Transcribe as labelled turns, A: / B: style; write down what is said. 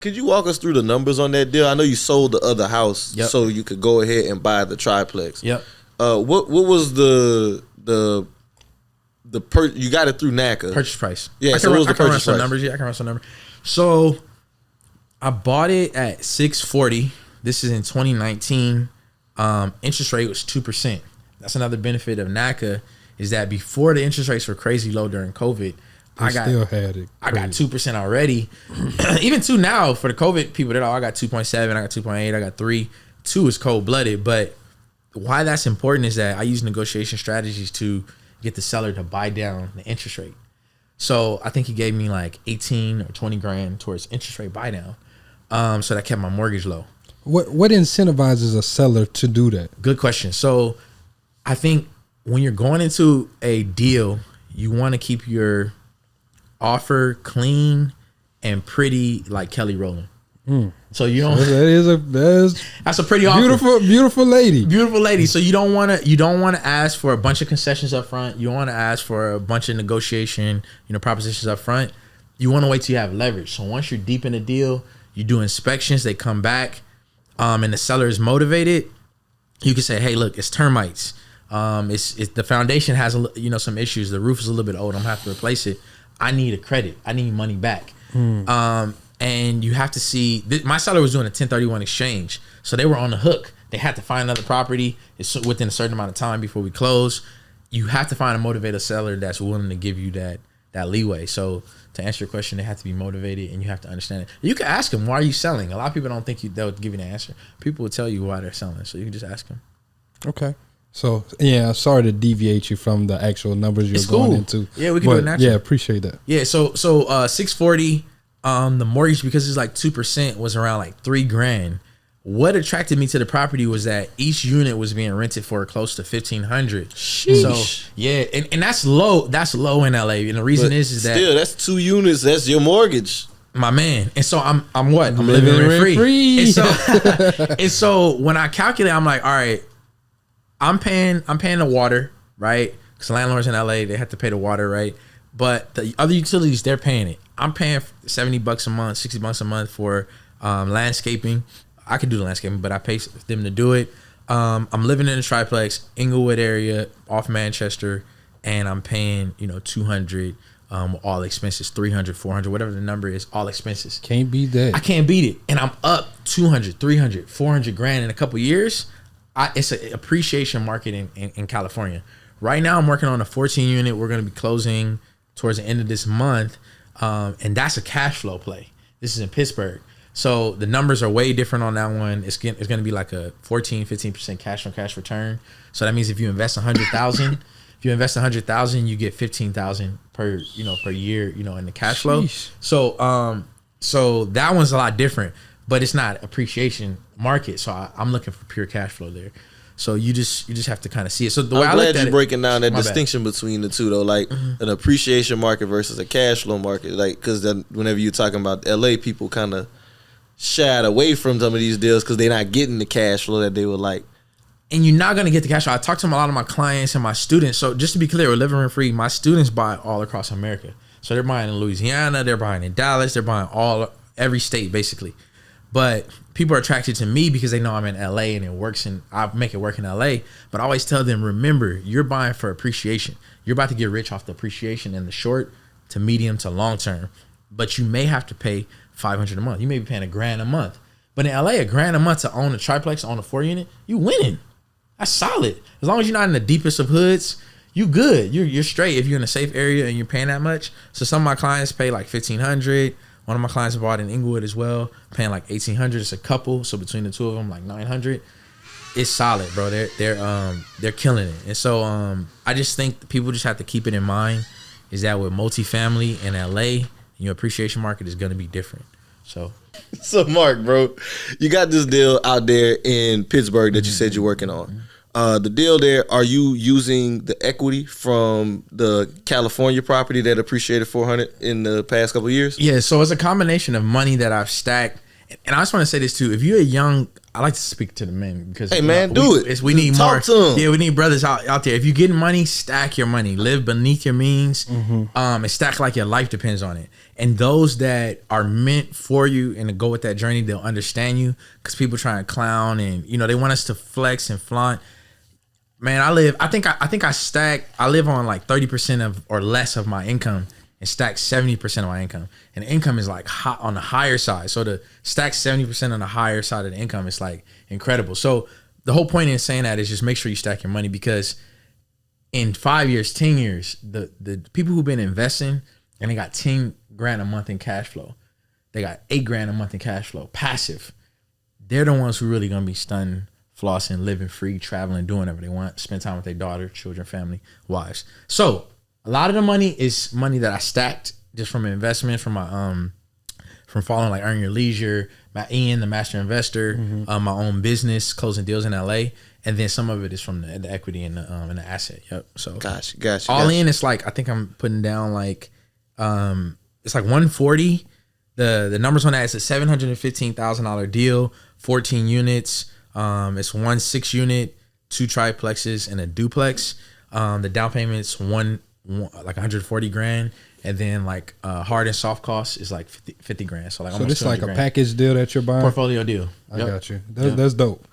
A: Could you walk us through the numbers on that deal? I know you sold the other house so you could go ahead and buy the triplex.
B: Yep.
A: What was you got it through NACA
B: Purchase price.
A: Yeah, so what was the purchase price?
B: Numbers. Yeah, I can run some numbers. So I bought it at 640. This is in 2019. Interest rate was 2%. That's another benefit of NACA is that before the interest rates were crazy low during COVID, I got 2% already. Even 2 now for the COVID people. They're like, I got 2.7, I got 2.8, I got 3. 2 is cold blooded, but why that's important is that I use negotiation strategies to get the seller to buy down the interest rate. So I think he gave me like 18 or 20 grand towards interest rate buy down. So that kept my mortgage low.
C: What incentivizes a seller to do that?
B: Good question. So I think when you're going into a deal, you want to keep your offer clean and pretty, like Kelly Rowland. So you don't. That's a pretty
C: beautiful lady.
B: Beautiful lady. So you don't want to ask for a bunch of concessions up front. You don't want to ask for a bunch of negotiation, propositions up front. You want to wait till you have leverage. So once you're deep in the deal, you do inspections. They come back, and the seller is motivated. You can say, "Hey, look, it's termites. It's the foundation has some issues. The roof is a little bit old. I'm gonna have to replace it. I need a credit. I need money back." And you have to see, my seller was doing a 1031 exchange. So they were on the hook. They had to find another property. It's within a certain amount of time before we close. You have to find a motivated seller that's willing to give you that leeway. So to answer your question, they have to be motivated and you have to understand it. You can ask them, why are you selling? A lot of people don't think they'll give you the answer. People will tell you why they're selling. So you can just ask them.
C: Okay. So, yeah, sorry to deviate you from the actual numbers you're going into.
B: Yeah, we can do it naturally.
C: Yeah, appreciate that.
B: Yeah, so 640, the mortgage, because it's like 2%, was around like $3 grand. What attracted me to the property was that each unit was being rented for close to $1,500. So yeah, and that's low. That's low in LA, and the reason is that
A: still that's 2 units. That's your mortgage,
B: my man. And so I'm living rent free. And so when I calculate, I'm like, all right, I'm paying the water, right? Because landlords in LA, they have to pay the water, right? But the other utilities, they're paying it. I'm paying $70 a month, $60 a month for landscaping. I could do the landscaping, but I pay them to do it. I'm living in a triplex, Inglewood area, off Manchester, and I'm paying, $200, all expenses, $300, $400, whatever the number is, all expenses.
C: Can't beat that.
B: I can't beat it. And I'm up $200, $300, $400 grand in a couple years. It's an appreciation market in California. Right now, I'm working on a 14 unit. We're going to be closing towards the end of this month. And that's a cash flow play. This is in Pittsburgh. So the numbers are way different on that one. It's going to be like a 15% cash on cash return. So that means if you invest $100,000, you get $15,000 per year, in the cash flow. So that one's a lot different, but it's not appreciation market. So I'm looking for pure cash flow there. So you just have to kind of see it. So the way
A: I'm glad you're breaking down that
B: distinction
A: between the two, though, like an appreciation market versus a cash flow market. Like, because then whenever you're talking about LA, people kind of shied away from some of these deals because they're not getting the cash flow that they would like.
B: And you're not going to get the cash flow. I talk to a lot of my clients and my students. So just to be clear, with Living Rent Free, my students buy all across America. So they're buying in Louisiana, they're buying in Dallas, they're buying every state basically. But people are attracted to me because they know I'm in LA and it works, and I make it work in LA. But I always tell them, remember, you're buying for appreciation. You're about to get rich off the appreciation in the short to medium to long term. But you may have to pay $500 a month. You may be paying $1,000 a month. But in LA, $1,000 a month to own a triplex, own a 4 unit, you winning. That's solid. As long as you're not in the deepest of hoods, you good. You're straight if you're in a safe area and you're paying that much. So some of my clients pay like $1,500. One of my clients bought in Inglewood as well, paying like $1,800. It's a couple, so between the two of them, like $900. It's solid, bro. They're killing it. And so I just think people just have to keep it in mind is that with multifamily in LA, your appreciation market is going to be different. So
A: Mark, bro, you got this deal out there in Pittsburgh that you said you're working on. The deal there, are you using the equity from the California property that appreciated $400 in the past couple of years?
B: Yeah, so it's a combination of money that I've stacked. And I just want to say this too. If you're a young I like to speak to the men because
A: Hey, man, do it.
B: We need
A: Talk
B: more.
A: to 'em.
B: Yeah, we need brothers out there. If you're getting money, stack your money. Live beneath your means. And stack like your life depends on it. And those that are meant for you and to go with that journey, they'll understand you. Because people try and clown and they want us to flex and flaunt. Man, I think I live on like 30% of or less of my income and stack 70% of my income. And the income is like hot on the higher side. So to stack 70% on the higher side of the income is like incredible. So the whole point in saying that is just make sure you stack your money, because in 5 years, 10 years, the people who've been investing and they got 10 grand a month in cash flow, they got 8 grand a month in cash flow, passive. They're the ones who really gonna be stunned, flossing, living free, traveling, doing whatever they want, spend time with their daughter, children, family, wives. So a lot of the money is money that I stacked just from investment, from my from following like Earn Your Leisure, my Ian, the Master Investor, my own business, closing deals in LA, and then some of it is from the equity and the asset. Yep. So
A: Gotcha.
B: all in, it's like I think I'm putting down like it's like 140. The numbers on that is a $715,000 deal, 14 units. It's 1 6-unit, 2 triplexes, and a duplex. The down payment's like 140 grand, and then like hard and soft costs is like 50 grand. So like,
C: so this is like a package deal that you're buying.
B: Portfolio deal.
C: I got you. That's dope.